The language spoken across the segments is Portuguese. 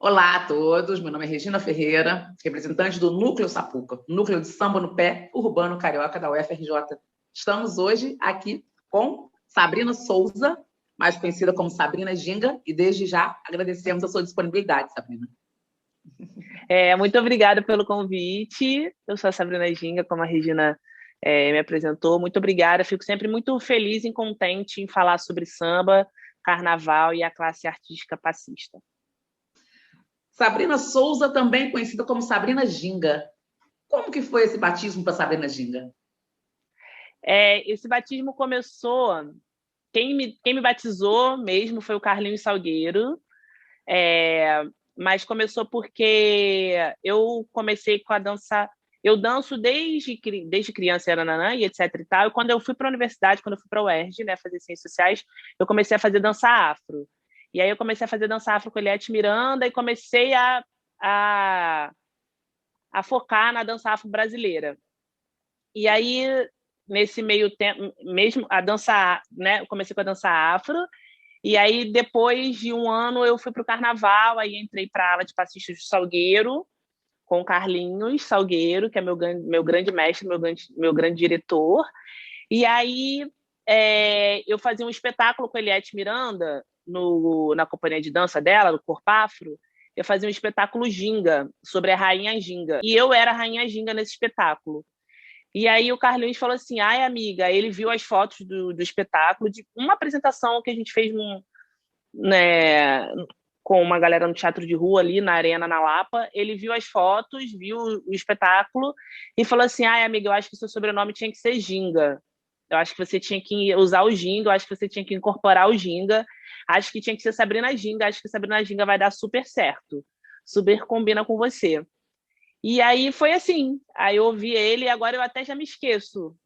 Olá a todos, meu nome é Regina Ferreira, representante do Núcleo Sapuca, Núcleo de Samba no Pé Urbano Carioca da UFRJ. Estamos hoje aqui com Sabrina Souza, mais conhecida como Sabrina Ginga, e desde já agradecemos a sua disponibilidade, Sabrina. Muito obrigada pelo convite. Eu sou a Sabrina Ginga, como a Regina me apresentou. Muito obrigada. Fico sempre muito feliz e contente em falar sobre samba, carnaval e a classe artística passista. Sabrina Souza, também conhecida como Sabrina Ginga. Como que foi esse batismo para Sabrina Ginga? Esse batismo começou... Quem me batizou mesmo foi o Carlinhos Salgueiro, mas começou porque eu comecei com a dança. Eu danço desde criança, nanã, e etc e tal. E quando eu fui para a universidade, quando eu fui para a UERJ, né, fazer ciências sociais, eu comecei a fazer dança afro. E aí eu comecei a fazer dança afro com Eliette Miranda e comecei a focar na dança afro brasileira. E aí, nesse meio tempo, mesmo a dança, né, eu comecei com a dança afro, e aí depois de um ano eu fui para o carnaval, aí entrei para a ala de passistas do Salgueiro, com o Carlinhos Salgueiro, que é meu grande mestre, meu grande diretor. E aí eu fazia um espetáculo com a Eliette Miranda, na companhia de dança dela, do Corpo Afro. Eu fazia um espetáculo Ginga, sobre a Rainha Ginga. E eu era a Rainha Ginga nesse espetáculo. E aí o Carlinhos falou assim, ai, amiga, ele viu as fotos do espetáculo, de uma apresentação que a gente fez né, com uma galera no teatro de rua ali, na Arena, na Lapa. Ele viu as fotos, viu o espetáculo e falou assim, ai, amiga, eu acho que seu sobrenome tinha que ser Ginga. Eu acho que você tinha que usar o Ginga, eu acho que você tinha que incorporar o Ginga. Acho que tinha que ser Sabrina Ginga, acho que Sabrina Ginga vai dar super certo. Super combina com você. E aí foi assim. Aí eu ouvi ele e agora eu até já me esqueço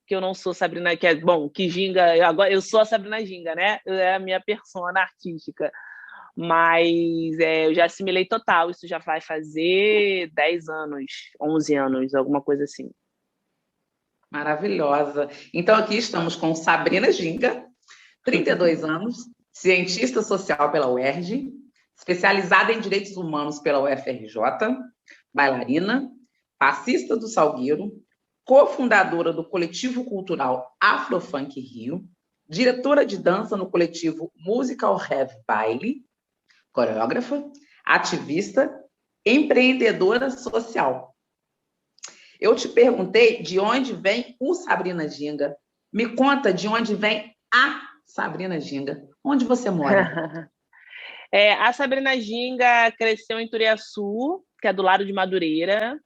que eu não sou Sabrina, que Ginga, agora eu sou a Sabrina Ginga, né? É a minha persona artística. Mas eu já assimilei total, isso já vai fazer 10 anos, 11 anos, alguma coisa assim. Maravilhosa. Então aqui estamos com Sabrina Ginga, 32 anos, cientista social pela UERJ, especializada em direitos humanos pela UFRJ, bailarina, passista do Salgueiro, cofundadora do coletivo cultural Afrofunk Rio, diretora de dança no coletivo Musical Heavy Baile, coreógrafa, ativista, empreendedora social. Eu te perguntei de onde vem o Sabrina Ginga. Me conta de onde vem a Sabrina Ginga. Onde você mora? A Sabrina Ginga cresceu em Turiaçu, que é do lado de Madureira.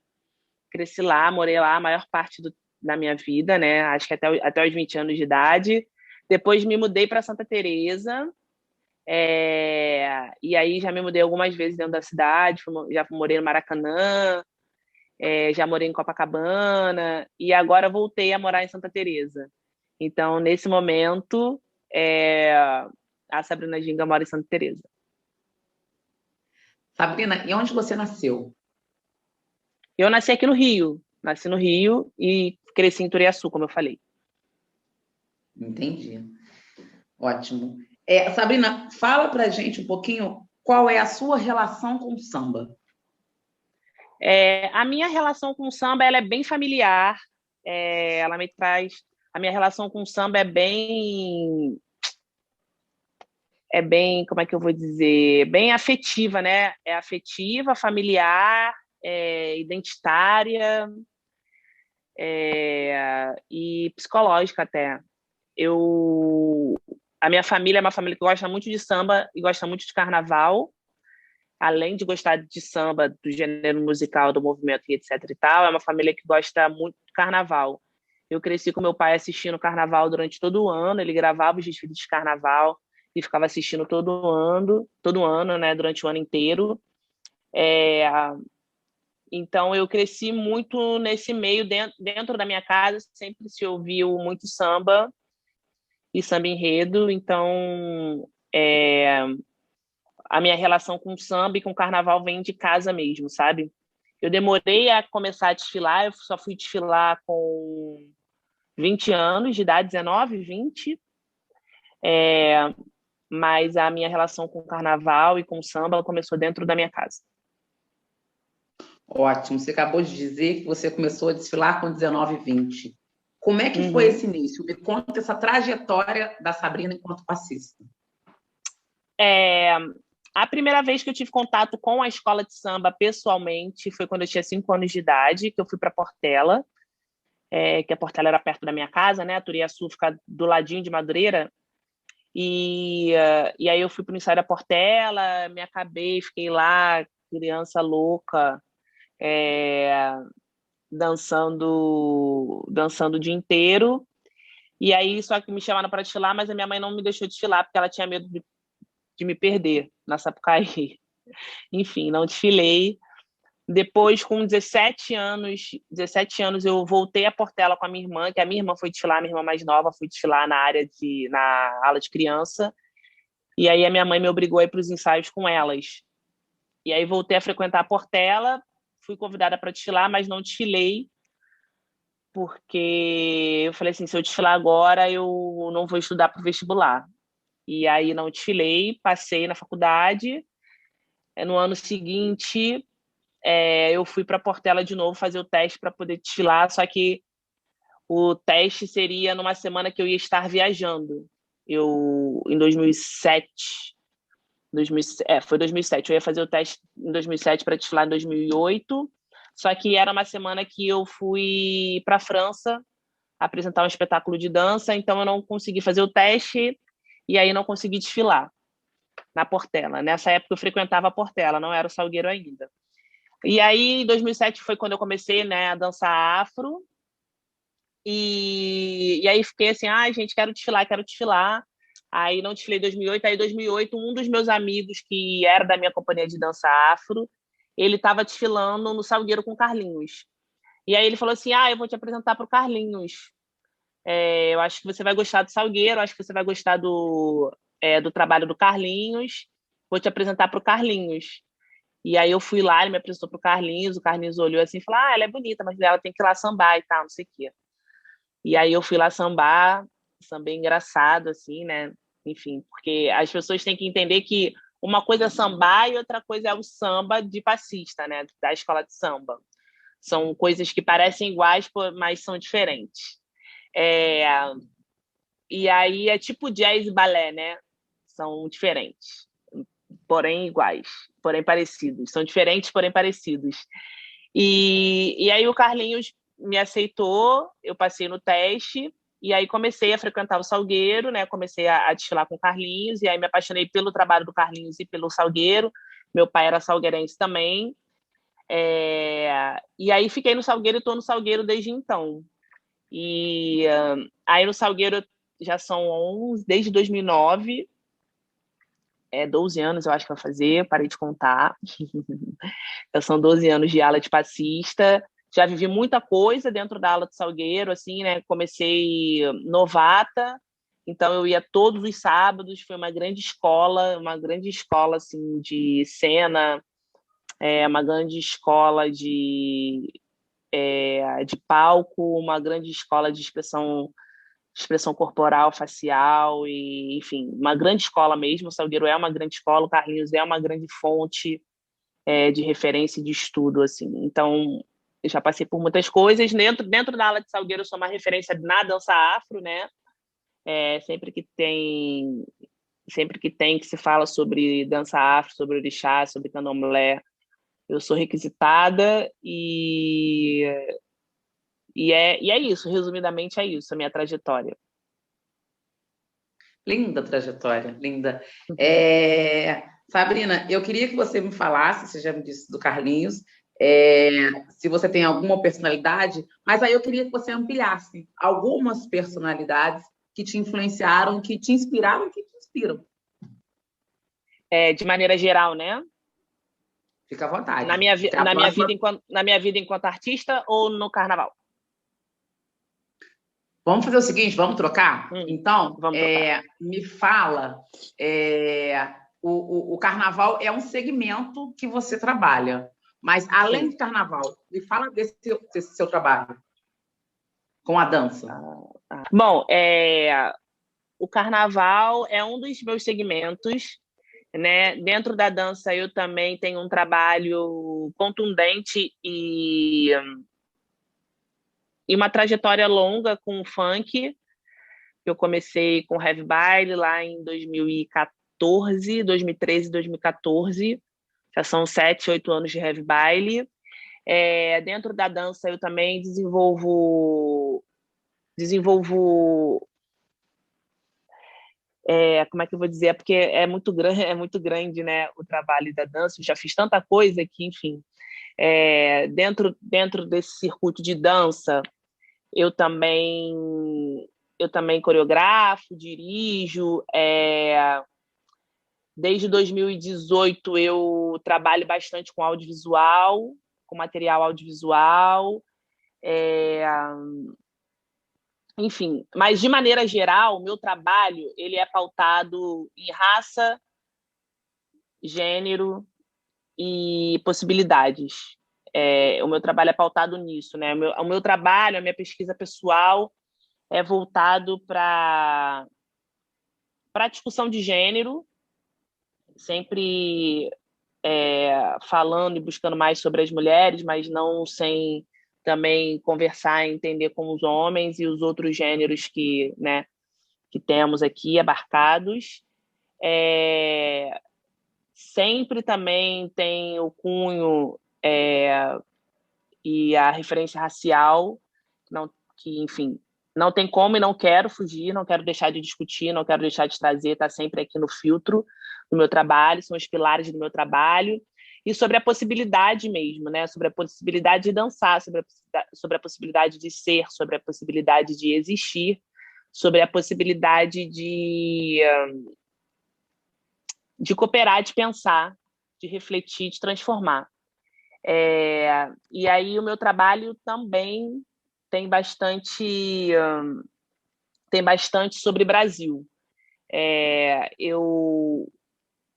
Cresci lá, morei lá a maior parte da minha vida, né? Acho que até os 20 anos de idade. Depois me mudei para Santa Teresa. E aí já me mudei algumas vezes dentro da cidade. Já morei no Maracanã, já morei em Copacabana. E agora voltei a morar em Santa Teresa. Então, nesse momento, a Sabrina Ginga mora em Santa Teresa. Sabrina, e onde você nasceu? Eu nasci aqui no Rio. Nasci no Rio e cresci em Turiaçu, como eu falei. Entendi. Ótimo. Sabrina, fala pra gente um pouquinho qual é a sua relação com o samba. A minha relação com o samba ela é bem familiar. Ela me traz... A minha relação com o samba como é que eu vou dizer? Bem afetiva, né? É afetiva, familiar, identitária, e psicológica até. A minha família é uma família que gosta muito de samba e gosta muito de carnaval, além de gostar de samba, do gênero musical, do movimento e etc e tal, é uma família que gosta muito de carnaval. Eu cresci com meu pai assistindo carnaval durante todo o ano, ele gravava os desfiles de carnaval e ficava assistindo todo ano, né, durante o ano inteiro. Então eu cresci muito nesse meio, dentro da minha casa, sempre se ouviu muito samba e samba enredo, então a minha relação com o samba e com o carnaval vem de casa mesmo, sabe? Eu demorei a começar a desfilar, eu só fui desfilar com 20 anos de idade, 19, 20. mas a minha relação com o carnaval e com o samba começou dentro da minha casa. Ótimo. Você acabou de dizer que você começou a desfilar com 19 e 20. Como é que foi esse início? Me conta essa trajetória da Sabrina enquanto passista. A primeira vez que eu tive contato com a escola de samba pessoalmente foi quando eu tinha 5 anos de idade, que eu fui para Portela, que a Portela era perto da minha casa, né? A Turiaçu fica do ladinho de Madureira. E aí eu fui para o ensaio da Portela, me acabei, fiquei lá, criança louca, dançando o dia inteiro. E aí só que me chamaram para desfilar, mas a minha mãe não me deixou desfilar porque ela tinha medo de me perder na Sapucaí. Enfim, não desfilei. Depois, com 17 anos, eu voltei a Portela com a minha irmã, que a minha irmã foi desfilar, a minha irmã mais nova foi desfilar na ala de criança. E aí a minha mãe me obrigou a ir para os ensaios com elas. E aí voltei a frequentar a Portela, fui convidada para desfilar, mas não desfilei, porque eu falei assim, se eu desfilar agora, eu não vou estudar para o vestibular. E aí não desfilei, passei na faculdade. No ano seguinte, eu fui para Portela de novo fazer o teste para poder desfilar, só que o teste seria numa semana que eu ia estar viajando. Em 2007, foi 2007, eu ia fazer o teste em 2007 para desfilar em 2008, só que era uma semana que eu fui para a França apresentar um espetáculo de dança, então eu não consegui fazer o teste e aí não consegui desfilar na Portela. Nessa época eu frequentava a Portela, não era o Salgueiro ainda. E aí, em 2007 foi quando eu comecei, né, a dançar afro. E aí fiquei assim, gente, quero desfilar. Aí não desfilei em 2008. Aí, em 2008, um dos meus amigos, que era da minha companhia de dança afro, ele estava desfilando no Salgueiro com o Carlinhos. E aí ele falou assim, eu vou te apresentar para o Carlinhos. Eu acho que você vai gostar do Salgueiro, acho que você vai gostar do trabalho do Carlinhos. Vou te apresentar para o Carlinhos. E aí eu fui lá, ele me apresentou pro Carlinhos, o Carlinhos olhou assim e falou, ela é bonita, mas ela tem que ir lá sambar e tal, não sei o quê. E aí eu fui lá sambar, sambei engraçado, assim, né? Enfim, porque as pessoas têm que entender que uma coisa é sambar e outra coisa é o samba de passista, né? Da escola de samba. São coisas que parecem iguais, mas são diferentes. E aí é tipo jazz e balé, né? São diferentes, porém iguais, porém parecidos. São diferentes, porém parecidos. E aí o Carlinhos me aceitou, eu passei no teste, e aí comecei a frequentar o Salgueiro, né? Comecei a desfilar com o Carlinhos, e aí me apaixonei pelo trabalho do Carlinhos e pelo Salgueiro. Meu pai era salgueirense também. E aí fiquei no Salgueiro e estou no Salgueiro desde então. E aí no Salgueiro já são 11, desde 2009, 12 anos eu acho que vai fazer, parei de contar. Já são 12 anos de ala de passista. Já vivi muita coisa dentro da ala do Salgueiro, assim, né? Comecei novata, então eu ia todos os sábados, foi uma grande escola, assim, de cena, uma grande escola de palco, uma grande escola de expressão corporal, facial, e, enfim, uma grande escola mesmo. O Salgueiro é uma grande escola, o Carlinhos é uma grande fonte de referência e de estudo, assim. Então, eu já passei por muitas coisas. Dentro da ala de Salgueiro, eu sou uma referência na dança afro, né? Sempre que se fala sobre dança afro, sobre orixá, sobre candomblé, eu sou requisitada e é isso, resumidamente é isso, a minha trajetória. Linda trajetória, linda. Sabrina, eu queria que você me falasse, você já me disse do Carlinhos, se você tem alguma personalidade, mas aí eu queria que você ampliasse algumas personalidades que te influenciaram, que te inspiraram, que te inspiram. De maneira geral, né? Fica à vontade. Na minha vida enquanto artista ou no carnaval? Vamos fazer o seguinte, vamos trocar? Então, vamos trocar. Me fala, o carnaval é um segmento que você trabalha, mas além do carnaval, me fala desse seu trabalho com a dança. Bom, o carnaval é um dos meus segmentos, né? Dentro da dança, eu também tenho um trabalho contundente e uma trajetória longa com o funk. Eu comecei com heavy baile lá em 2014, 2013, 2014. Já são 7, 8 anos de heavy baile. Dentro da dança, eu também desenvolvo como é que eu vou dizer? É porque é muito grande, né, o trabalho da dança. Eu já fiz tanta coisa que, enfim, dentro desse circuito de dança, eu também eu também coreografo, dirijo. Desde 2018 eu trabalho bastante com audiovisual, com material audiovisual. É, Enfim, mas de maneira geral, o meu trabalho ele é pautado em raça, gênero e possibilidades. O meu trabalho é pautado nisso, né? O meu trabalho, a minha pesquisa pessoal é voltado para a discussão de gênero, sempre falando e buscando mais sobre as mulheres, mas não sem também conversar e entender com os homens e os outros gêneros né, que temos aqui abarcados. Sempre também tem o cunho e a referência racial, não, que, enfim, não tem como e não quero fugir, não quero deixar de discutir, não quero deixar de trazer, está sempre aqui no filtro do meu trabalho, são os pilares do meu trabalho, e sobre a possibilidade mesmo, né? Sobre a possibilidade de dançar, sobre a possibilidade de ser, sobre a possibilidade de existir, sobre a possibilidade de cooperar, de pensar, de refletir, de transformar. E aí o meu trabalho também tem bastante sobre Brasil. Eu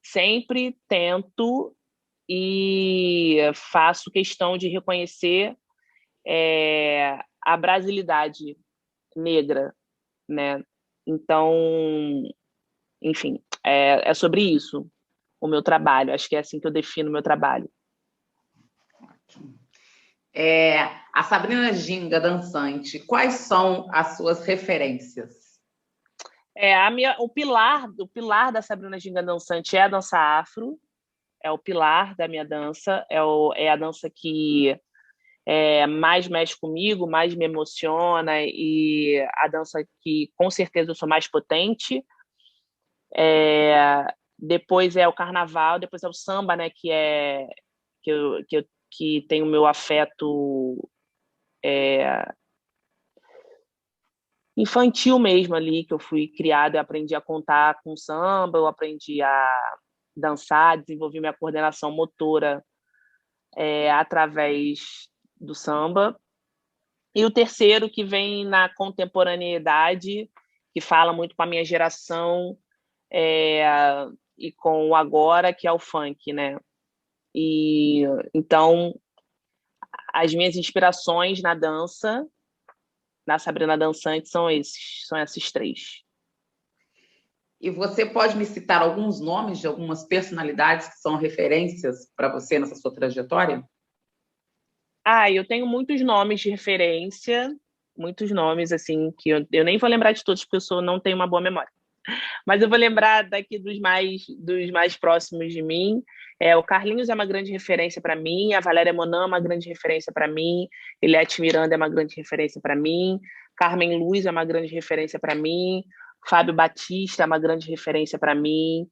sempre tento e faço questão de reconhecer a brasilidade negra, né? Então, enfim, é sobre isso o meu trabalho. Acho que é assim que eu defino o meu trabalho. A Sabrina Ginga, dançante, quais são as suas referências? O pilar da Sabrina Ginga dançante é a dança afro, é o pilar da minha dança, é a dança que mais mexe comigo, mais me emociona e a dança que com certeza eu sou mais potente. Depois é o carnaval, depois é o samba, né, que tem o meu afeto infantil mesmo ali, que eu fui criada, eu aprendi a contar com samba, eu aprendi a dançar, desenvolvi minha coordenação motora através do samba. E o terceiro, que vem na contemporaneidade, que fala muito com a minha geração e com o agora, que é o funk, né? E então as minhas inspirações na dança, na Sabrina Dançante, são esses três. E você pode me citar alguns nomes de algumas personalidades que são referências para você nessa sua trajetória? Eu tenho muitos nomes de referência, muitos nomes, assim, que eu nem vou lembrar de todos, porque eu não tenho uma boa memória. Mas eu vou lembrar daqui dos mais próximos de mim. O Carlinhos é uma grande referência para mim, a Valéria Monan é uma grande referência para mim, Ilete Miranda é uma grande referência para mim, Carmen Luz é uma grande referência para mim, Fábio Batista é uma grande referência para mim.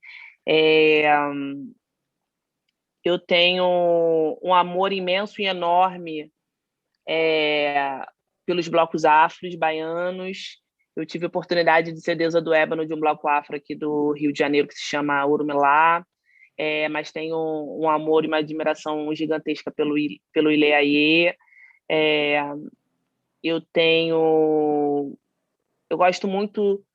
Eu tenho um amor imenso e enorme pelos blocos afros baianos. Eu tive a oportunidade de ser deusa do ébano de um bloco afro aqui do Rio de Janeiro que se chama Urumilá, mas tenho um amor e uma admiração gigantesca pelo Ilê Aie. Eu gosto muito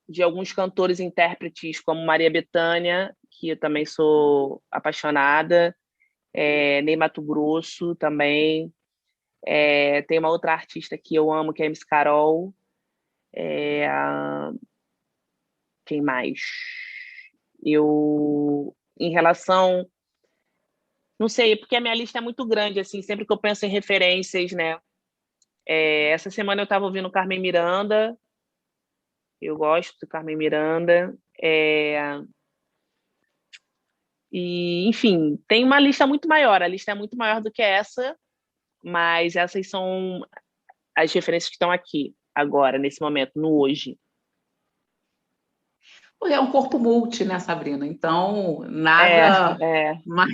de alguns cantores e intérpretes como Maria Bethânia, que eu também sou apaixonada, Ney Matogrosso também. Tem uma outra artista que eu amo, que é a MC Carol, É, quem mais? Eu, em relação... Não sei, porque a minha lista é muito grande, assim, sempre que eu penso em referências, né? Essa semana eu estava ouvindo Carmen Miranda, eu gosto do Carmen Miranda. E, enfim, tem uma lista muito maior, a lista é muito maior do que essa, mas essas são as referências que estão aqui, agora, nesse momento, no hoje. É um corpo multi, né, Sabrina? Então, É, é. mais,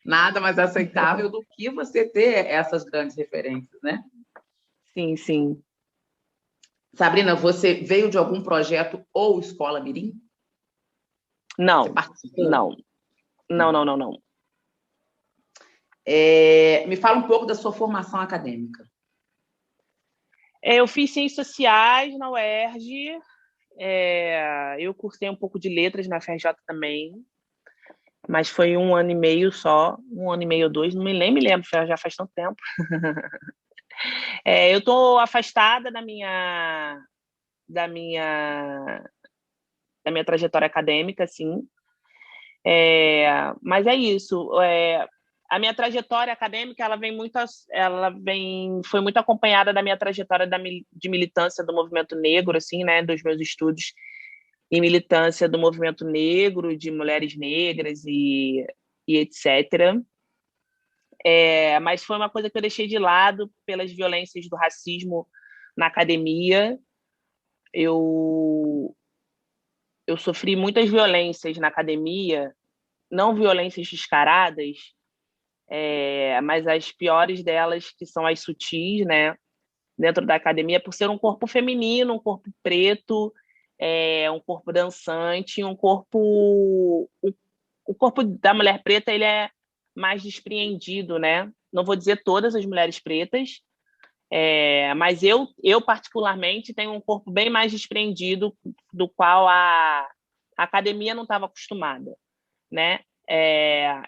nada mais aceitável do que você ter essas grandes referências, né? Sim, sim. Sabrina, você veio de algum projeto ou escola mirim? Você Não, participou? não, não, não, não, não. Me fala um pouco da sua formação acadêmica. Eu fiz Ciências Sociais na UERJ, eu cursei um pouco de letras na FRJ também, mas foi 1 ano e meio só, 1 ano e meio, 2, nem me lembro, já faz tanto tempo. Eu estou afastada da minha, da minha trajetória acadêmica, assim, mas é isso. A minha trajetória acadêmica foi muito acompanhada da minha trajetória de militância do movimento negro, assim, né, dos meus estudos em militância do movimento negro, de mulheres negras e etc. Mas foi uma coisa que eu deixei de lado pelas violências do racismo na academia. Eu sofri muitas violências na academia, não violências descaradas, mas as piores delas, que são as sutis, né, dentro da academia, por ser um corpo feminino, um corpo preto, um corpo dançante, o corpo da mulher preta ele é mais despreendido, né? Não vou dizer todas as mulheres pretas, mas eu particularmente tenho um corpo bem mais despreendido, do qual a academia não estava acostumada, né?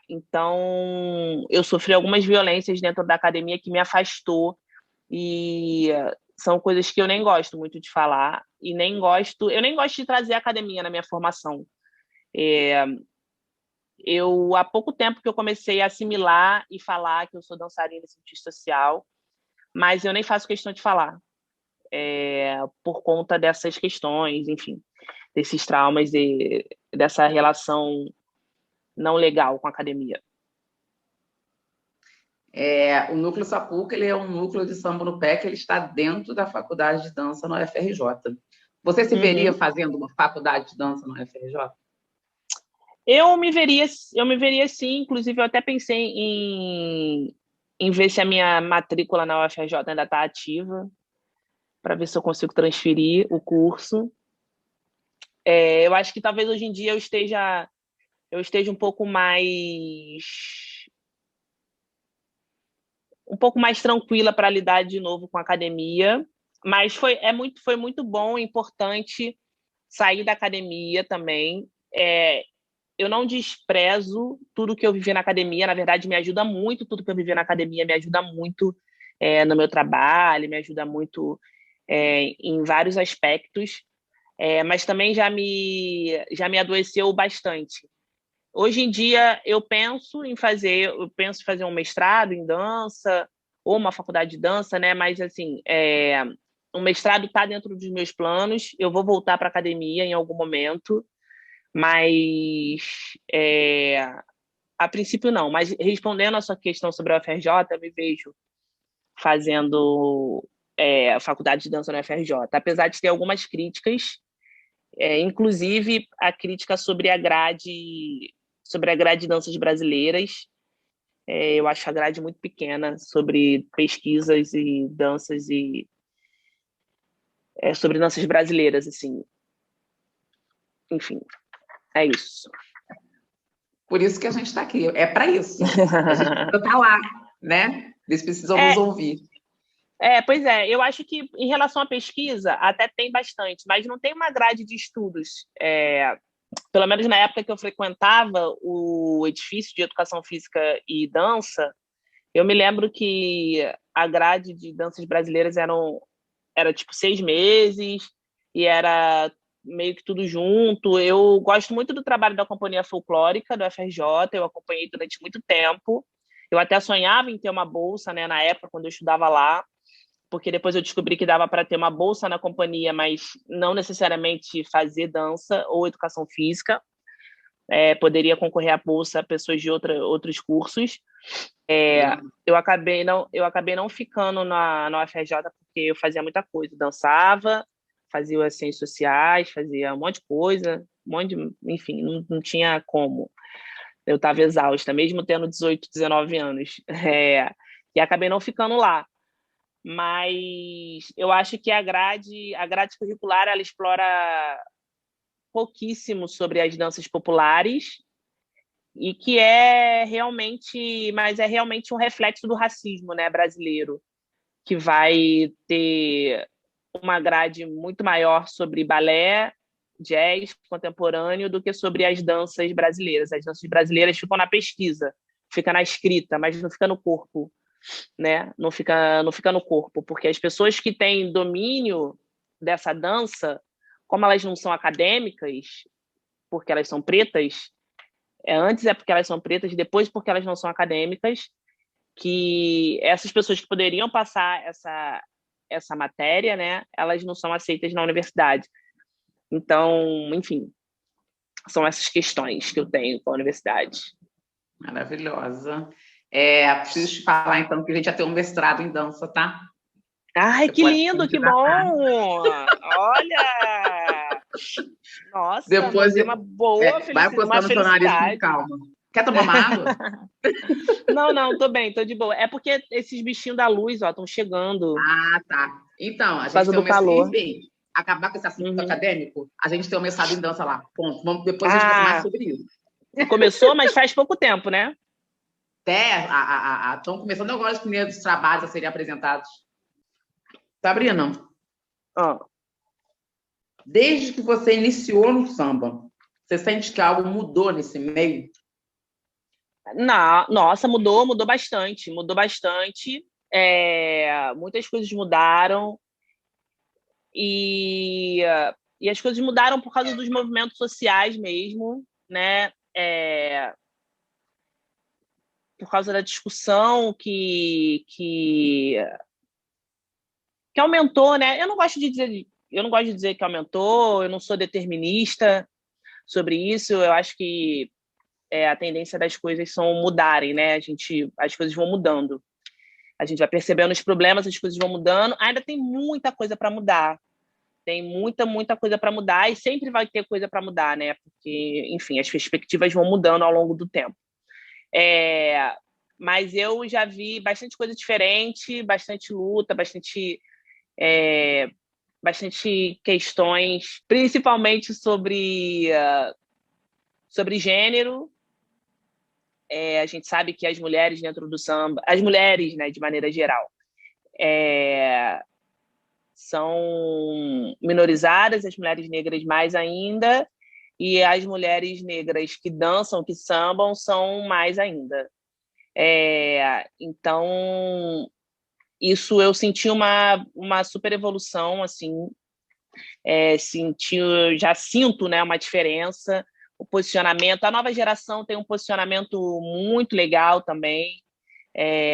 Então, eu sofri algumas violências dentro da academia que me afastou, e são coisas que eu nem gosto muito de falar, e eu nem gosto de trazer a academia na minha formação. Há pouco tempo que eu comecei a assimilar e falar que eu sou dançarina e cientista social, mas eu nem faço questão de falar, por conta dessas questões, enfim, desses traumas e dessa relação não legal com a academia. O Núcleo Sapuca ele é um núcleo de samba no pé que ele está dentro da faculdade de dança no UFRJ. Você se veria fazendo uma faculdade de dança no UFRJ? Eu me veria sim, inclusive eu até pensei em ver se a minha matrícula na UFRJ ainda está ativa, para ver se eu consigo transferir o curso. Eu acho que talvez hoje em dia eu esteja um pouco mais tranquila para lidar de novo com a academia, mas foi muito bom e importante sair da academia também. Eu não desprezo tudo que eu vivi na academia, na verdade me ajuda muito, tudo que eu vivi na academia me ajuda muito no meu trabalho, me ajuda muito em vários aspectos, mas também já me adoeceu bastante. Hoje em dia eu penso em fazer um mestrado em dança ou uma faculdade de dança, né? Mas assim, o mestrado está dentro dos meus planos. Eu vou voltar para a academia em algum momento, mas a princípio não. Mas respondendo a sua questão sobre a UFRJ, eu me vejo fazendo a faculdade de dança na UFRJ, apesar de ter algumas críticas, inclusive a crítica sobre a grade de danças brasileiras. Eu acho a grade muito pequena sobre pesquisas e danças sobre danças brasileiras, assim. Enfim, é isso. Por isso que a gente está aqui. É para isso. A gente precisa estar lá, né? Eles precisam nos ouvir. Pois é. Eu acho que em relação à pesquisa até tem bastante, mas não tem uma grade de estudos. Pelo menos na época que eu frequentava o edifício de educação física e dança, eu me lembro que a grade de danças brasileiras era tipo 6 meses, e era meio que tudo junto. Eu gosto muito do trabalho da Companhia Folclórica do FRJ, eu acompanhei durante muito tempo. Eu até sonhava em ter uma bolsa, né, na época, quando eu estudava lá, porque depois eu descobri que dava para ter uma bolsa na companhia, mas não necessariamente fazer dança ou educação física. Poderia concorrer à bolsa pessoas de outros cursos. Eu acabei não ficando na UFRJ porque eu fazia muita coisa. Dançava, fazia as ciências sociais, fazia um monte de coisa, enfim, não tinha como. Eu estava exausta, mesmo tendo 18, 19 anos. E acabei não ficando lá. Mas eu acho que a grade curricular ela explora pouquíssimo sobre as danças populares e que mas é realmente um reflexo do racismo, né, brasileiro, que vai ter uma grade muito maior sobre balé, jazz contemporâneo do que sobre as danças brasileiras. As danças brasileiras ficam na pesquisa, fica na escrita, mas não fica no corpo, né? Não fica no corpo, porque as pessoas que têm domínio dessa dança, como elas não são acadêmicas, porque elas são pretas, antes é porque elas são pretas, depois porque elas não são acadêmicas, que essas pessoas que poderiam passar essa matéria, né, elas não são aceitas na universidade. Então, enfim, são essas questões que eu tenho com a universidade. Maravilhosa. Preciso te falar, então, que a gente já tem um mestrado em dança, tá? Ai, Você que pode se lindo, que candidatar. bom! Olha! Nossa, Depois uma boa vai uma postando no seu nariz com felicidade. calma. Quer tomar uma água? Não, tô bem, tô de boa. É porque esses bichinhos da luz, ó, estão chegando Ah, tá. Então, a por gente causa tem um do mestrado, calor. enfim, acabar com esse assunto Uhum. acadêmico, a gente tem um mestrado em dança lá. Ponto. Depois a gente conversa mais Ah, sobre isso. começou, mas faz pouco tempo, né? Até estão começando agora os primeiros trabalhos a serem apresentados. Sabrina, Ah. desde que você iniciou no samba, você sente que algo mudou nesse meio? Nossa, mudou bastante, mudou bastante. Muitas coisas mudaram e, e as coisas mudaram por causa dos movimentos sociais mesmo, né? Por causa da discussão que aumentou, né? Eu não gosto de dizer que aumentou, eu não sou determinista sobre isso, eu acho que a tendência das coisas são mudarem, né? As coisas vão mudando. A gente vai percebendo os problemas, as coisas vão mudando. Ainda tem muita coisa para mudar. Tem muita coisa para mudar e sempre vai ter coisa para mudar, né? Porque, enfim, as perspectivas vão mudando ao longo do tempo. Mas eu já vi bastante coisa diferente, bastante luta, bastante questões, principalmente sobre gênero. A gente sabe que as mulheres dentro do samba, as mulheres, né, de maneira geral, são minorizadas, as mulheres negras mais ainda, e as mulheres negras que dançam, que sambam, são mais ainda. Então, isso eu senti uma super evolução, assim, já sinto, né, uma diferença, o posicionamento. A nova geração tem um posicionamento muito legal também.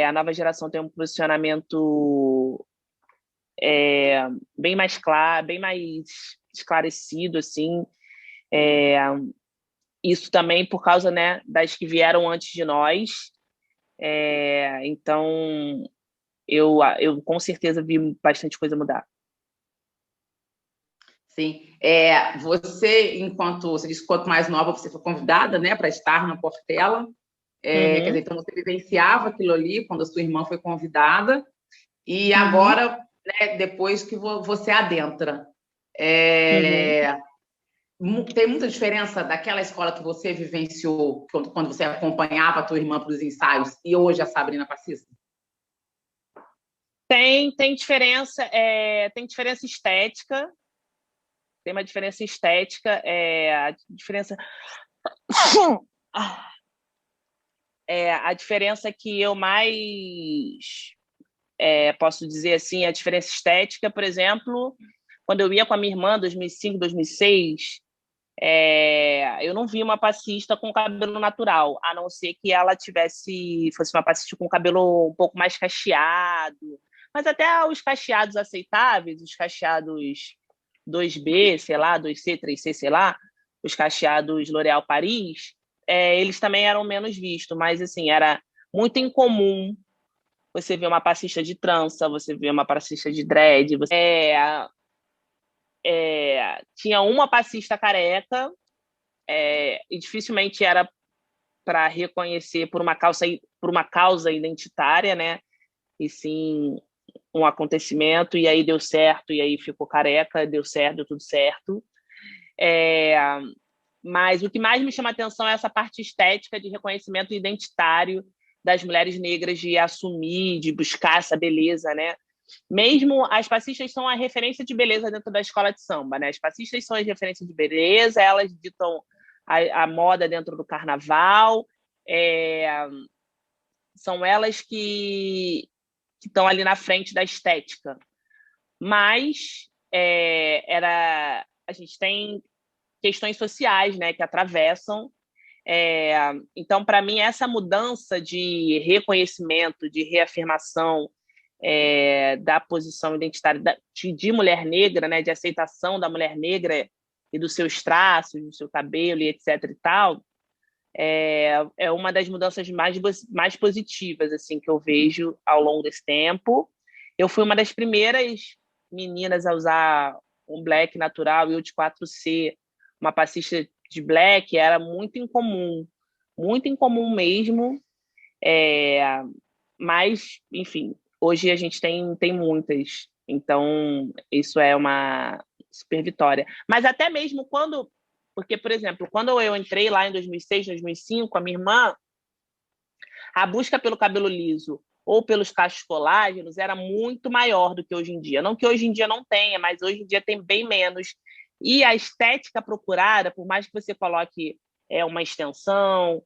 A nova geração tem um posicionamento bem mais claro, bem mais esclarecido, assim. Isso também por causa, né, das que vieram antes de nós. Então, eu com certeza vi bastante coisa mudar. Sim. Enquanto você disse, quanto mais nova, você foi convidada, né, para estar na Portela. Quer dizer, então você vivenciava aquilo ali quando a sua irmã foi convidada, e agora, né, depois que você adentra. Tem muita diferença daquela escola que você vivenciou quando você acompanhava a tua irmã para os ensaios e hoje a Sabrina Passista? Tem diferença, tem diferença estética, tem uma diferença estética, a diferença a diferença que eu mais posso dizer assim, a diferença estética, por exemplo, quando eu ia com a minha irmã, 2005, 2006, eu não vi uma passista com cabelo natural, a não ser que ela fosse uma passista com cabelo um pouco mais cacheado. Mas até os cacheados aceitáveis, os cacheados 2B, sei lá, 2C, 3C, sei lá, os cacheados L'Oréal Paris, eles também eram menos vistos, mas assim, era muito incomum você ver uma passista de trança, você ver uma passista de dread, tinha uma passista careca, e dificilmente era para reconhecer por uma causa identitária, né? E sim um acontecimento, e aí deu certo, e aí ficou careca, deu certo, deu tudo certo. Mas o que mais me chama a atenção é essa parte estética de reconhecimento identitário das mulheres negras, de assumir, de buscar essa beleza, né? Mesmo as passistas são a referência de beleza dentro da escola de samba, né? As passistas são as referências de beleza, elas ditam a moda dentro do carnaval, são elas que estão ali na frente da estética. Mas a gente tem questões sociais, né, que atravessam. Então, para mim, essa mudança de reconhecimento, de reafirmação da posição identitária de mulher negra, né, de aceitação da mulher negra e dos seus traços, do seu cabelo e etc. e tal, é uma das mudanças mais positivas assim que eu vejo ao longo desse tempo. Eu fui uma das primeiras meninas a usar um black natural e o de 4C, uma passista de black, era muito incomum mesmo. Mas, enfim, hoje a gente tem muitas, então isso é uma super vitória. Mas até mesmo porque, por exemplo, quando eu entrei lá em 2006, 2005, a minha irmã, a busca pelo cabelo liso ou pelos cachos colágenos era muito maior do que hoje em dia. Não que hoje em dia não tenha, mas hoje em dia tem bem menos. E a estética procurada, por mais que você coloque uma extensão,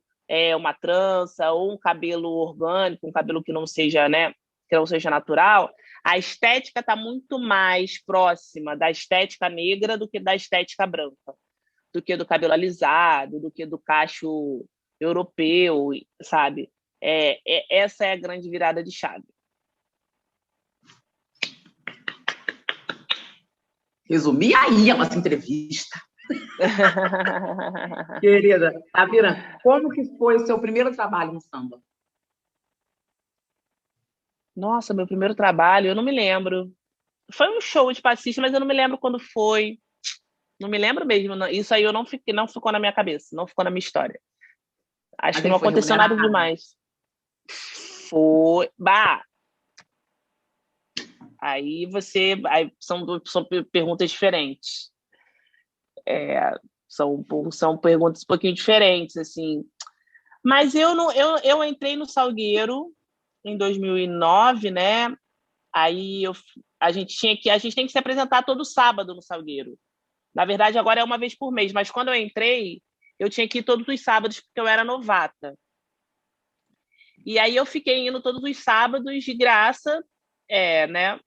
uma trança ou um cabelo orgânico, um cabelo que não seja, né, que não seja natural, a estética está muito mais próxima da estética negra do que da estética branca, do que do cabelo alisado, do que do cacho europeu, sabe? Essa é a grande virada de chave. Resumi aí a nossa entrevista. Querida, Tavira, como que foi o seu primeiro trabalho no samba? Nossa, meu primeiro trabalho, eu não me lembro. Foi um show de passista, mas eu não me lembro quando foi. Não me lembro mesmo. Isso aí não ficou na minha cabeça, não ficou na minha história. Acho que não aconteceu nada demais. Foi. Bah! Aí são perguntas diferentes. São perguntas um pouquinho diferentes, assim. Mas eu entrei no Salgueiro em 2009, né? Aí a gente tem que se apresentar todo sábado no Salgueiro. Na verdade, agora é uma vez por mês, mas quando eu entrei, eu tinha que ir todos os sábados porque eu era novata. E aí eu fiquei indo todos os sábados de graça, né?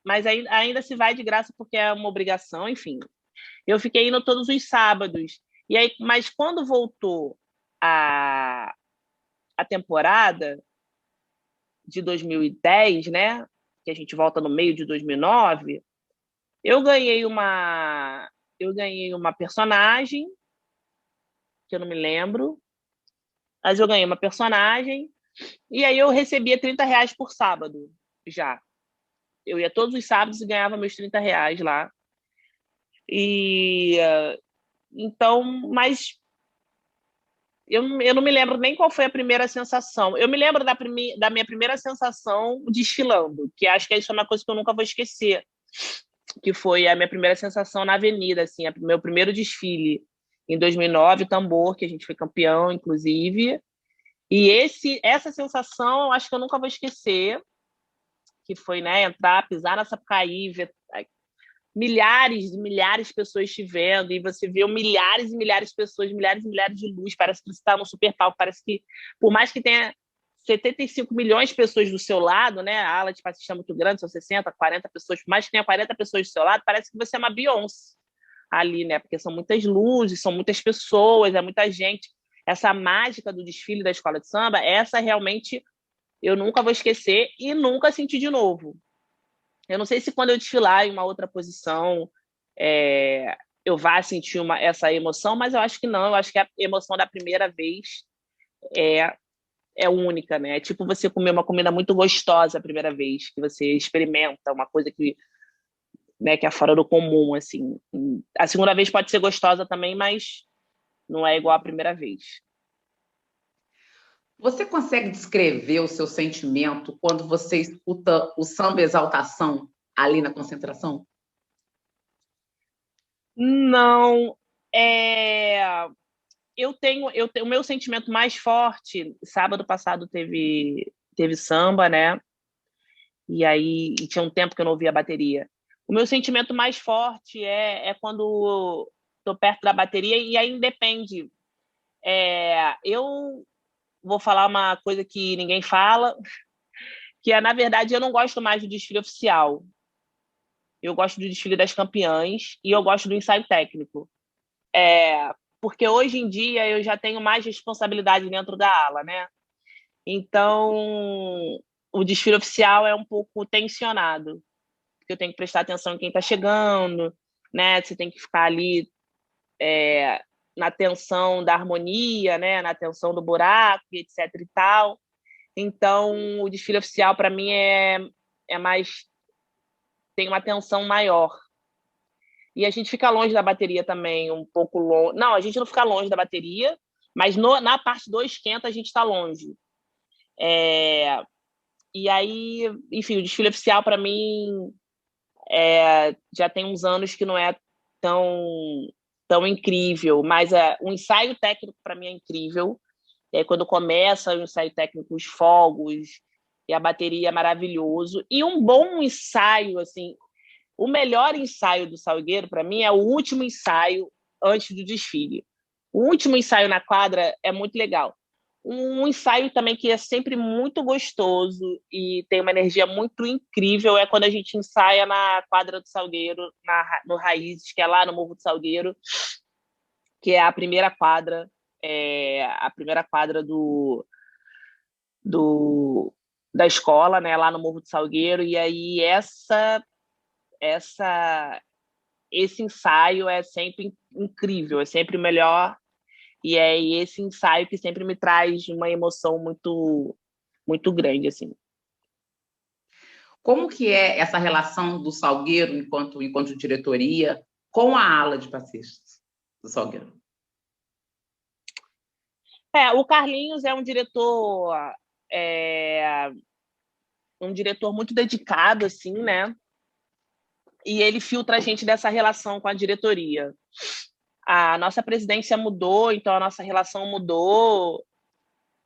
Mas ainda se vai de graça porque é uma obrigação, enfim. Eu fiquei indo todos os sábados. E aí, mas quando voltou a temporada de 2010, né? Que a gente volta no meio de 2009, eu ganhei uma personagem, que eu não me lembro, mas eu ganhei uma personagem, e aí eu recebia R$30 por sábado já. Eu ia todos os sábados e ganhava meus R$30 lá. E então, mas eu não me lembro nem qual foi a primeira sensação. Eu me lembro da minha primeira sensação desfilando, que acho que isso é uma coisa que eu nunca vou esquecer, que foi a minha primeira sensação na avenida, assim, meu primeiro desfile em 2009, tambor, que a gente foi campeão, inclusive. E essa sensação, eu acho que eu nunca vou esquecer, que foi, né, entrar, pisar na Sapucaí, ver milhares e milhares de pessoas te vendo, e você vê milhares e milhares de pessoas, milhares e milhares de luz, parece que você está no super palco, parece que, por mais que tenha 75 milhões de pessoas do seu lado, né? A ala de passista é muito grande, são 60, 40 pessoas, mais que tenha 40 pessoas do seu lado, parece que você é uma Beyoncé ali, né? Porque são muitas luzes, são muitas pessoas, é muita gente. Essa mágica do desfile da escola de samba, essa realmente eu nunca vou esquecer e nunca senti de novo. Eu não sei se quando eu desfilar em uma outra posição eu vá sentir essa emoção, mas eu acho que não. Eu acho que a emoção da primeira vez é única, né? É tipo você comer uma comida muito gostosa a primeira vez que você experimenta uma coisa que, né, que é fora do comum, assim. A segunda vez pode ser gostosa também, mas não é igual à primeira vez. Você consegue descrever o seu sentimento quando você escuta o samba Exaltação ali na concentração? Não, o meu sentimento mais forte. Sábado passado teve samba, né? E tinha um tempo que eu não ouvia a bateria. O meu sentimento mais forte é quando estou perto da bateria, e aí independe. Eu vou falar uma coisa que ninguém fala, que na verdade, eu não gosto mais do desfile oficial. Eu gosto do desfile das campeãs e eu gosto do ensaio técnico. Porque hoje em dia eu já tenho mais responsabilidade dentro da ala, né? Então, o desfile oficial é um pouco tensionado, porque eu tenho que prestar atenção em quem está chegando, né? Você tem que ficar ali na tensão da harmonia, né? Na tensão do buraco, etc e tal. Então, o desfile oficial, para mim, é mais... tem uma tensão maior. E a gente fica longe da bateria também, um pouco longe. Não, a gente não fica longe da bateria, mas na parte do esquenta a gente está longe. E aí, enfim, o desfile oficial para mim já tem uns anos que não é tão, tão incrível, mas o ensaio técnico para mim é incrível. E aí, quando começa o ensaio técnico, os fogos e a bateria é maravilhoso. E um bom ensaio, assim, o melhor ensaio do Salgueiro, para mim, é o último ensaio antes do desfile. O último ensaio na quadra é muito legal. Um ensaio também que é sempre muito gostoso e tem uma energia muito incrível é quando a gente ensaia na quadra do Salgueiro, no Raízes, que é lá no Morro do Salgueiro, que é a primeira quadra da escola, né, lá no Morro do Salgueiro. E aí esse ensaio é sempre incrível, é sempre o melhor, e é esse ensaio que sempre me traz uma emoção muito, muito grande, assim. Como que é essa relação do Salgueiro, enquanto diretoria, com a ala de passistas do Salgueiro? O Carlinhos é um diretor muito dedicado, assim, né? E ele filtra a gente dessa relação com a diretoria. A nossa presidência mudou, então a nossa relação mudou.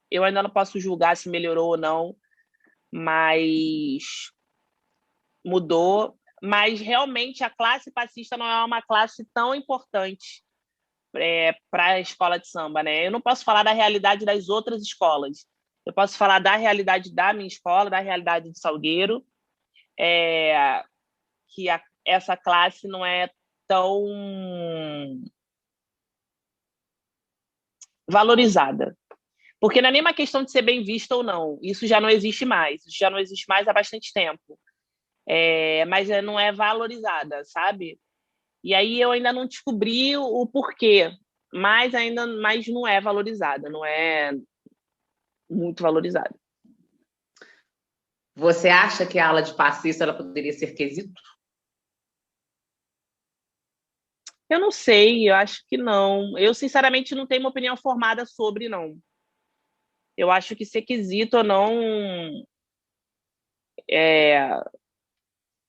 Eu ainda não posso julgar se melhorou ou não, mas mudou. Mas realmente a classe passista não é uma classe tão importante para a escola de samba, né? Eu não posso falar da realidade das outras escolas. Eu posso falar da realidade da minha escola, da realidade de Salgueiro, que essa classe não é tão valorizada. Porque não é nem uma questão de ser bem vista ou não. Isso já não existe mais. Isso já não existe mais há bastante tempo. Mas não é valorizada, sabe? E aí eu ainda não descobri o porquê, mas não é valorizada, não é muito valorizada. Você acha que a ala de passista ela poderia ser quesito? Eu não sei, eu acho que não. Eu, sinceramente, não tenho uma opinião formada sobre, não. Eu acho que ser quesito ou não...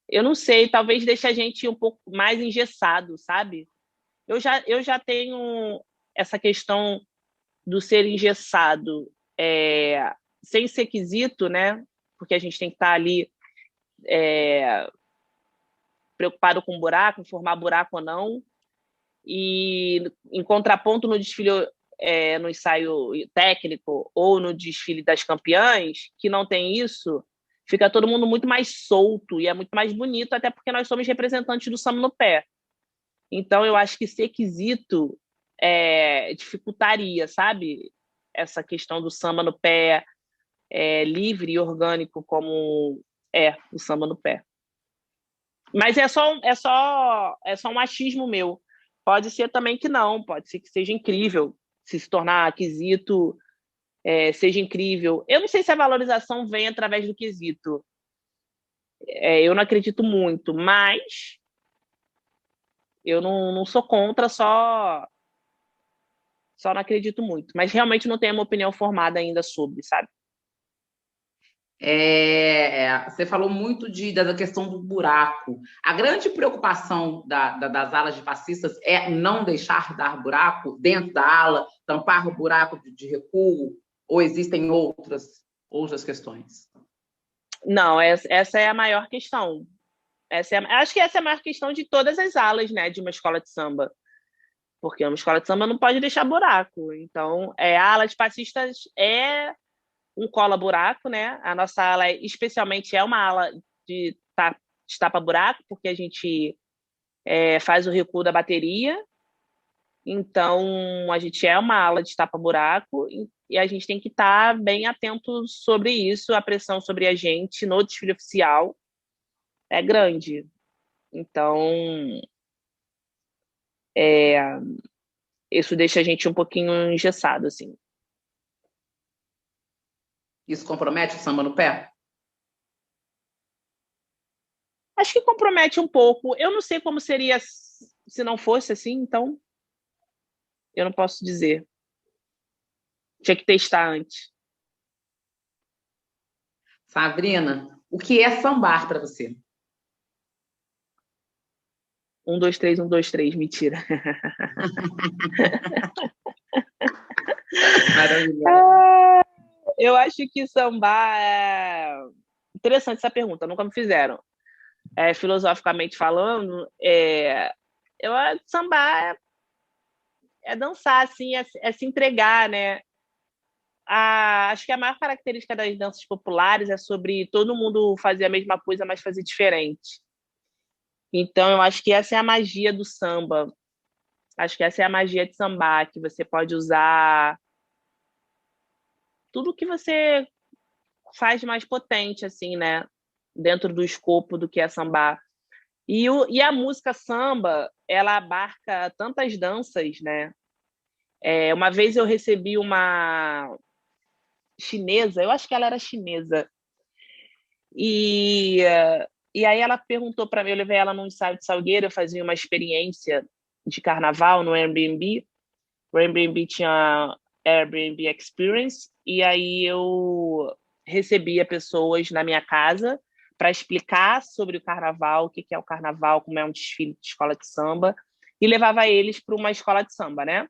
eu não sei, talvez deixe a gente um pouco mais engessado, sabe? Eu já tenho essa questão do ser engessado, sem ser quesito, né? Porque a gente tem que estar ali preocupado com buraco, formar buraco ou não. E em contraponto no desfile no ensaio técnico ou no desfile das campeãs, que não tem isso, fica todo mundo muito mais solto e é muito mais bonito, até porque nós somos representantes do samba no pé. Então, eu acho que ser quesito dificultaria, sabe? Essa questão do samba no pé livre e orgânico como é o samba no pé. Mas é só um achismo meu. Pode ser também que não, pode ser que seja incrível, se tornar quesito, seja incrível. Eu não sei se a valorização vem através do quesito. Eu não acredito muito, mas eu não sou contra, só não acredito muito. Mas realmente não tenho uma opinião formada ainda sobre, sabe? Você falou muito da questão do buraco. A grande preocupação das alas de passistas é não deixar dar buraco dentro da ala, tampar o buraco de recuo, ou existem outras questões? Não, essa é a maior questão. Acho que essa é a maior questão de todas as alas, né, de uma escola de samba. Porque uma escola de samba não pode deixar buraco. Então, a ala de passistas é um cola-buraco, né? A nossa ala, especialmente, é uma ala de tapa-buraco, porque a gente faz o recuo da bateria. Então, a gente é uma ala de tapa-buraco e a gente tem que estar bem atento sobre isso. A pressão sobre a gente no desfile oficial é grande. Então, isso deixa a gente um pouquinho engessado, assim. Isso compromete o samba no pé? Acho que compromete um pouco. Eu não sei como seria se não fosse assim, então eu não posso dizer. Tinha que testar antes. Sabrina, o que é sambar para você? 1, 2, 3, 1, 2, 3, mentira. Maravilhoso. Eu acho que sambar é interessante essa pergunta, nunca me fizeram. Filosoficamente falando, sambar é dançar, assim, é se entregar, né? Acho que a maior característica das danças populares é sobre todo mundo fazer a mesma coisa, mas fazer diferente. Então, eu acho que essa é a magia do samba. Acho que essa é a magia de sambar, que você pode usar tudo que você faz de mais potente, assim, né? Dentro do escopo do que é sambar. E a música samba, ela abarca tantas danças, né? Uma vez eu recebi uma chinesa, eu acho que ela era chinesa, e, e aí ela perguntou para mim, eu levei ela num ensaio de Salgueiro, eu fazia uma experiência de carnaval no Airbnb, o Airbnb tinha Airbnb Experience, e aí eu recebia pessoas na minha casa para explicar sobre o carnaval, o que é o carnaval, como é um desfile de escola de samba, e levava eles para uma escola de samba, né?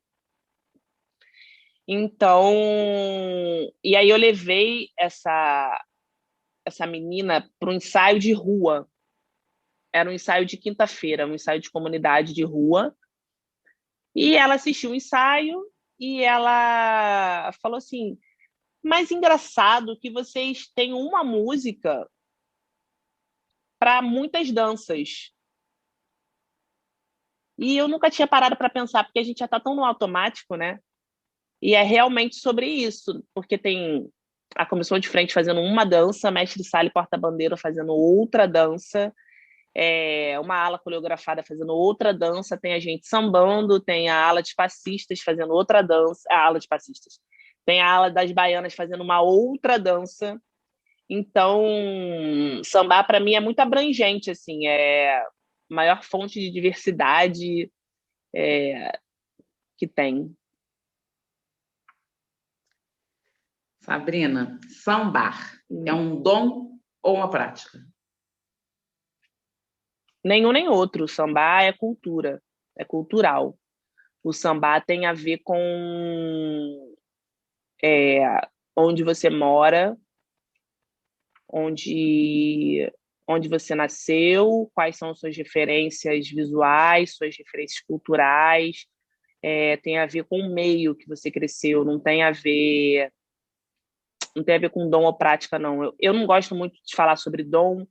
Então, e aí eu levei essa menina para um ensaio de rua. Era um ensaio de quinta-feira, um ensaio de comunidade de rua. E ela assistiu o ensaio e ela falou assim: mas engraçado que vocês têm uma música para muitas danças. E eu nunca tinha parado para pensar, porque a gente já está tão no automático, né? E é realmente sobre isso, porque tem a comissão de frente fazendo uma dança, mestre sala e porta-bandeira fazendo outra dança, uma ala coreografada fazendo outra dança, tem a gente sambando, tem a ala de passistas fazendo outra dança, a ala de passistas, tem a ala das baianas fazendo uma outra dança. Então, sambar para mim é muito abrangente, assim, é a maior fonte de diversidade que tem. Sabrina, sambar é um dom ou uma prática? Nenhum nem outro. O samba é cultura, é cultural. O samba tem a ver com onde você mora, onde você nasceu, quais são suas referências visuais, suas referências culturais. tem a ver com o meio que você cresceu, não tem a ver com dom ou prática, não. Eu não gosto muito de falar sobre dom,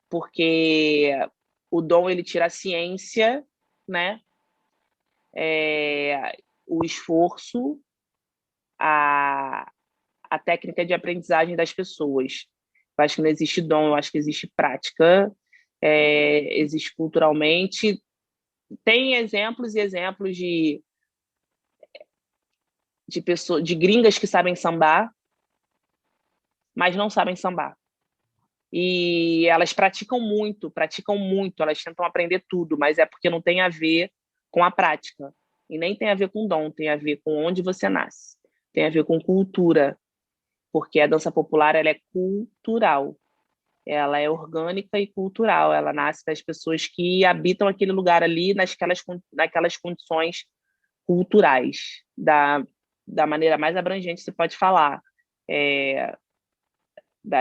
porque o dom ele tira a ciência, né? O esforço, a técnica de aprendizagem das pessoas. Eu acho que não existe dom, eu acho que existe prática, existe culturalmente. Tem exemplos e exemplos de pessoas, de gringas que sabem sambar, mas não sabem sambar. E elas praticam muito, elas tentam aprender tudo, mas é porque não tem a ver com a prática. E nem tem a ver com dom, tem a ver com onde você nasce. Tem a ver com cultura, porque a dança popular ela é cultural. Ela é orgânica e cultural. Ela nasce das pessoas que habitam aquele lugar ali, naquelas condições culturais, da maneira mais abrangente que você pode falar. Da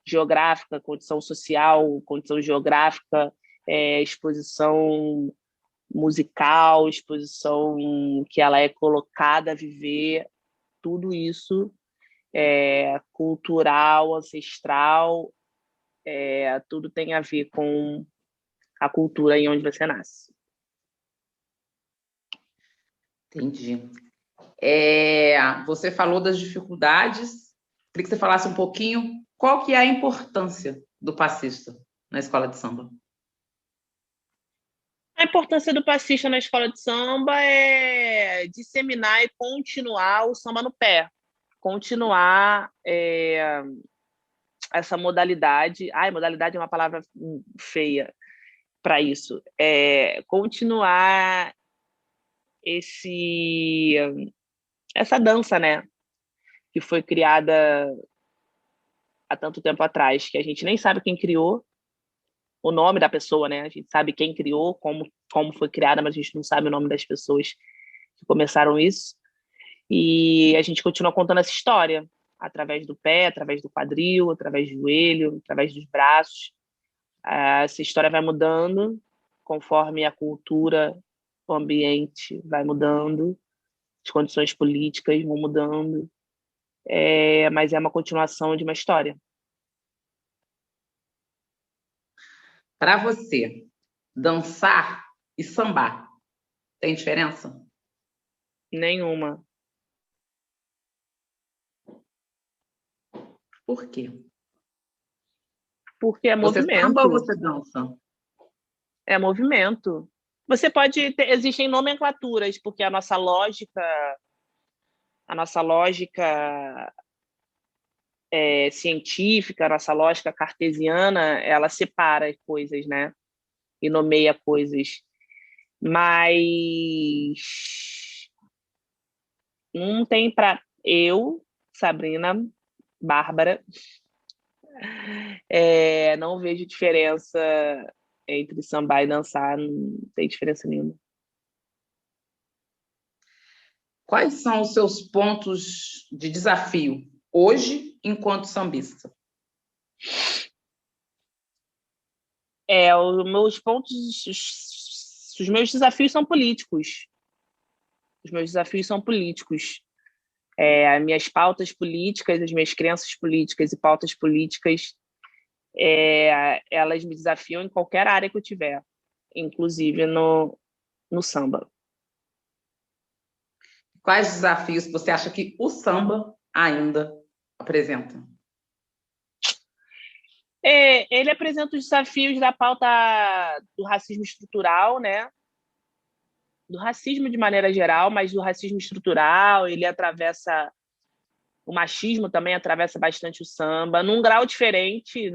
geográfica, condição social, condição geográfica, exposição musical, exposição que ela é colocada a viver, tudo isso cultural, ancestral, tudo tem a ver com a cultura em onde você nasce. Entendi. Você falou das dificuldades, queria que você falasse um pouquinho qual que é a importância do passista na escola de samba. A importância do passista na escola de samba é disseminar e continuar o samba no pé, continuar essa modalidade. Modalidade é uma palavra feia para isso. Continuar essa dança, né? Que foi criada há tanto tempo atrás, que a gente nem sabe quem criou, o nome da pessoa, né? A gente sabe quem criou, como foi criada, mas a gente não sabe o nome das pessoas que começaram isso. E a gente continua contando essa história através do pé, através do quadril, através do joelho, através dos braços. Essa história vai mudando conforme a cultura, o ambiente vai mudando, as condições políticas vão mudando, mas é uma continuação de uma história. Para você, dançar e sambar tem diferença? Nenhuma. Por quê? Porque é você movimento. Samba ou você dança? É movimento. Você pode ter, existem nomenclaturas, porque a nossa lógica científica, a nossa lógica cartesiana, ela separa coisas, né? E nomeia coisas. Mas não tem para eu, Sabrina, Bárbara, não vejo diferença entre sambar e dançar, não tem diferença nenhuma. Quais são os seus pontos de desafio hoje, enquanto sambista? Os meus desafios são políticos. As minhas pautas políticas, as minhas crenças políticas e pautas políticas, elas me desafiam em qualquer área que eu tiver, inclusive no samba. Quais desafios você acha que o samba ainda apresenta? Ele apresenta os desafios da pauta do racismo estrutural, né? Do racismo de maneira geral, mas do racismo estrutural, ele atravessa o machismo também atravessa bastante o samba, num grau diferente,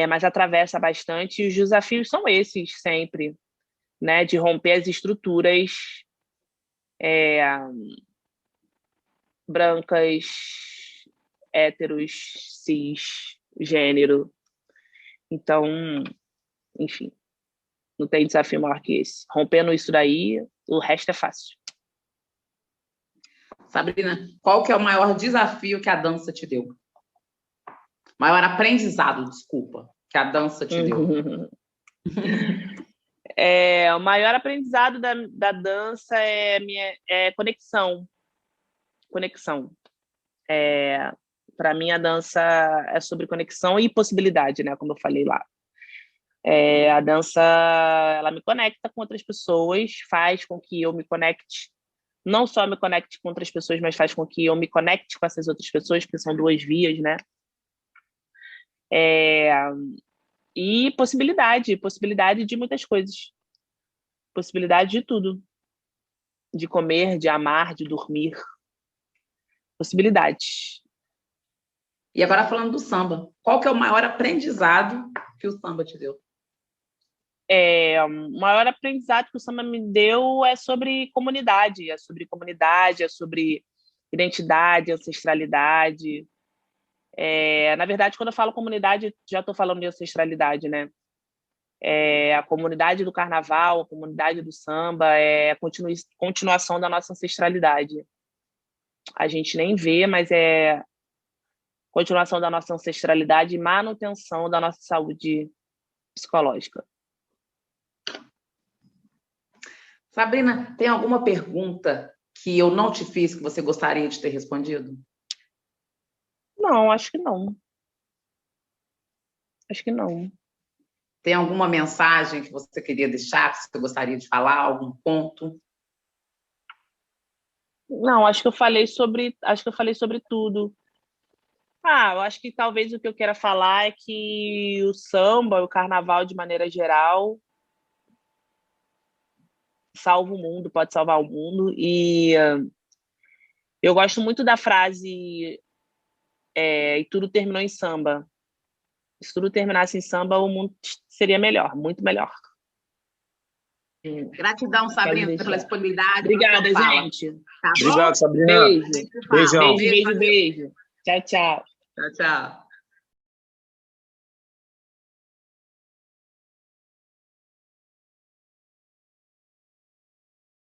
mas atravessa bastante. E os desafios são esses sempre, né? De romper as estruturas brancas, héteros, cis, gênero. Então, enfim, não tem desafio maior que esse. Rompendo isso daí, o resto é fácil. Sabrina, qual que é o maior desafio que a dança te deu? Maior aprendizado, desculpa, que a dança te deu? O maior aprendizado da dança é conexão. Conexão. Para mim, a dança é sobre conexão e possibilidade, né? Como eu falei lá. A dança, ela me conecta com outras pessoas, faz com que eu me conecte, não só me conecte com outras pessoas, mas faz com que eu me conecte com essas outras pessoas, porque são duas vias, né? E possibilidade de muitas coisas. Possibilidade de tudo. De comer, de amar, de dormir. Possibilidades. E agora falando do samba, qual que é o maior aprendizado que o samba te deu? O maior aprendizado que o samba me deu é sobre comunidade, é sobre identidade, ancestralidade. Na verdade, quando eu falo comunidade, já estou falando de ancestralidade, né? A comunidade do carnaval, a comunidade do samba é a continuação da nossa ancestralidade. A gente nem vê, mas é continuação da nossa ancestralidade e manutenção da nossa saúde psicológica. Sabrina, tem alguma pergunta que eu não te fiz que você gostaria de ter respondido? Não, acho que não. Acho que não. Tem alguma mensagem que você queria deixar, que você gostaria de falar, algum ponto? Não, acho que eu falei sobre tudo. Eu acho que talvez o que eu queira falar é que o samba, o carnaval de maneira geral, salva o mundo, pode salvar o mundo. E eu gosto muito da frase e tudo terminou em samba. Se tudo terminasse em samba, o mundo seria melhor, muito melhor. Gratidão, Sabrina, pela disponibilidade. Obrigada, gente. Tá Obrigado, Sabrina. Beijo. Beijão. Beijo. Tchau, tchau. Tchau, tchau.